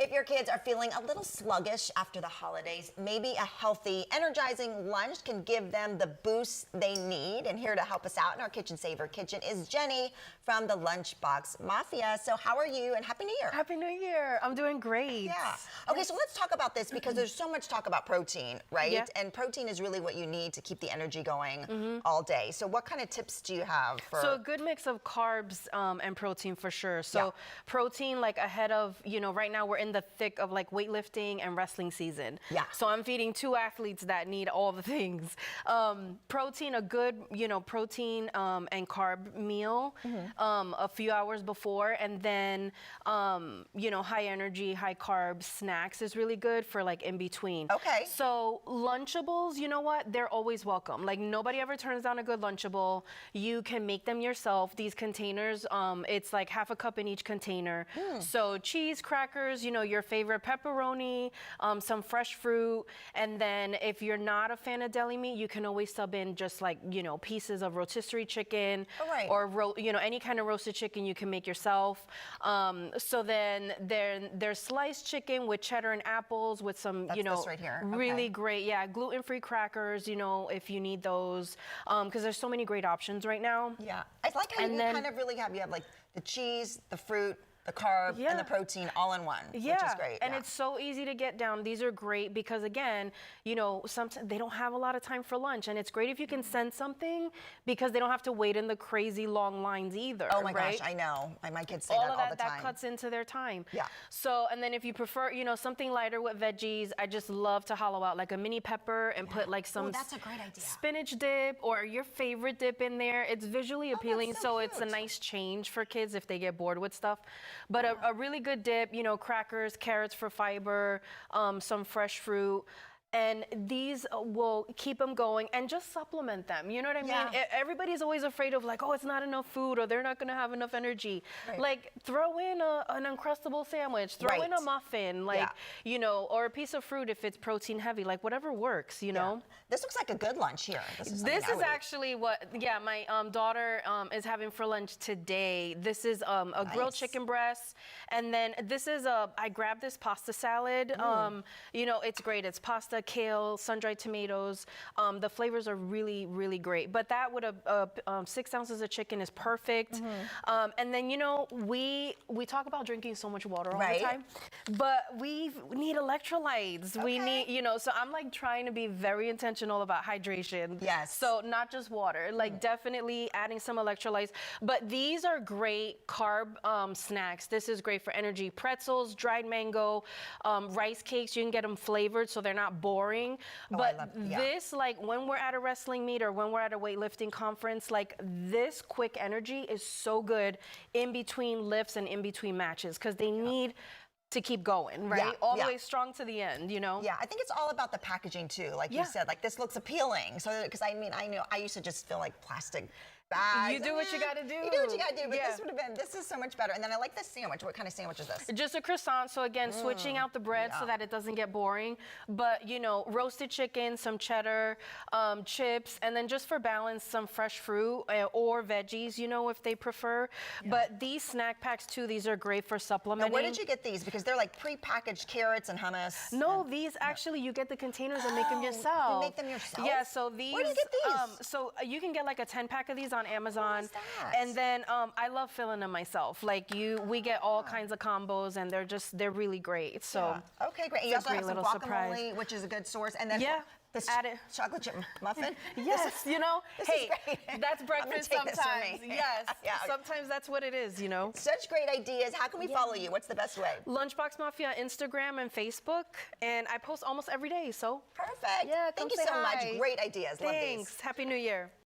If your kids are feeling a little sluggish after the holidays, maybe a healthy, energizing lunch can give them the boost they need. And here to help us out in our Kitchen Saver kitchen is Jenny from the Lunchbox Mafia. So how are you, and Happy New Year? Happy New Year. I'm doing great. Yeah. Okay, so let's talk about this because there's so much talk about protein, right? Yeah. And protein is really what you need to keep the energy going all day. So what kind of tips do you have for... So a good mix of carbs and protein for sure. So protein, like ahead of, right now we're in the thick of like weightlifting and wrestling season. Yeah. So I'm feeding two athletes that need all the things. Protein, a good, protein and carb meal a few hours before, and then, high energy, high carb snacks is really good for like in between. Okay. So Lunchables, you know what? They're always welcome. Like nobody ever turns down a good Lunchable. You can make them yourself. These containers, it's like half a cup in each container. So cheese, crackers, your favorite pepperoni, some fresh fruit, and then if you're not a fan of deli meat, you can always sub in just like, pieces of rotisserie chicken or, any kind of roasted chicken you can make yourself. So then there's sliced chicken with cheddar and apples with some, this right here. really great, gluten-free crackers, if you need those, because there's so many great options right now. Yeah, I like how you kind of really have, you have like the cheese, the fruit, the carb, and the protein all in one, which is great. And it's so easy to get down. These are great because, again, sometimes they don't have a lot of time for lunch, and it's great if you can send something because they don't have to wait in the crazy long lines either. Oh my gosh, I know. My kids say that all the time. That cuts into their time. Yeah. So, and then if you prefer, something lighter with veggies, I just love to hollow out like a mini pepper and put like some that's a great idea. Spinach dip or your favorite dip in there. It's visually appealing, so it's a nice change for kids if they get bored with stuff. But a really good dip, crackers, carrots for fiber, some fresh fruit. And these will keep them going and just supplement them. You know what I mean? Everybody's always afraid of like, oh, it's not enough food or they're not going to have enough energy. Like throw in an Uncrustable sandwich, throw in a muffin, like, or a piece of fruit if it's protein heavy, like whatever works, This looks like a good lunch here. This is actually what, my daughter is having for lunch today. This is a grilled chicken breast. And then this is I grabbed this pasta salad. It's great. It's pasta, kale, sun-dried tomatoes. The flavors are really, really great. But that with 6 ounces of chicken is perfect. And then, we talk about drinking so much water all the time, but we need electrolytes. We need, so I'm like trying to be very intentional about hydration. Yes. So not just water, like definitely adding some electrolytes. But these are great carb snacks. This is great for energy. Pretzels, dried mango, rice cakes. You can get them flavored so they're not boring. But this, like when we're at a wrestling meet or when we're at a weightlifting conference, like this quick energy is so good in between lifts and in between matches because they need to keep going, right? All the way strong to the end, Yeah, I think it's all about the packaging too. Like you said, like this looks appealing. So, because I know I used to just feel like plastic bags. You do what you got to do. You do what you got to do, but this is so much better. And then I like this sandwich. What kind of sandwich is this? Just a croissant. So again, switching out the bread so that it doesn't get boring. But, roasted chicken, some cheddar, chips, and then just for balance, some fresh fruit or veggies, if they prefer. But these snack packs too, these are great for supplementing. Now, where did you get these? Because they're like pre-packaged carrots and hummus. No, these actually, you get the containers and make them yourself. You make them yourself? Yeah, so these. Where do you get these? So you can get like a 10-pack of these on Amazon. What is that? And then I love filling them myself. Like we get all kinds of combos and they're really great. So okay, great. And you also have some guacamole, which is a good source. And then this chocolate chip muffin. Yes, hey, that's breakfast sometimes. Yes, sometimes that's what it is, Such great ideas. How can we follow you? What's the best way? Lunchbox Mafia, Instagram and Facebook, and I post almost every day, so. Perfect. Yeah, thank you so much. Great ideas. Thanks. Love these. Happy New Year.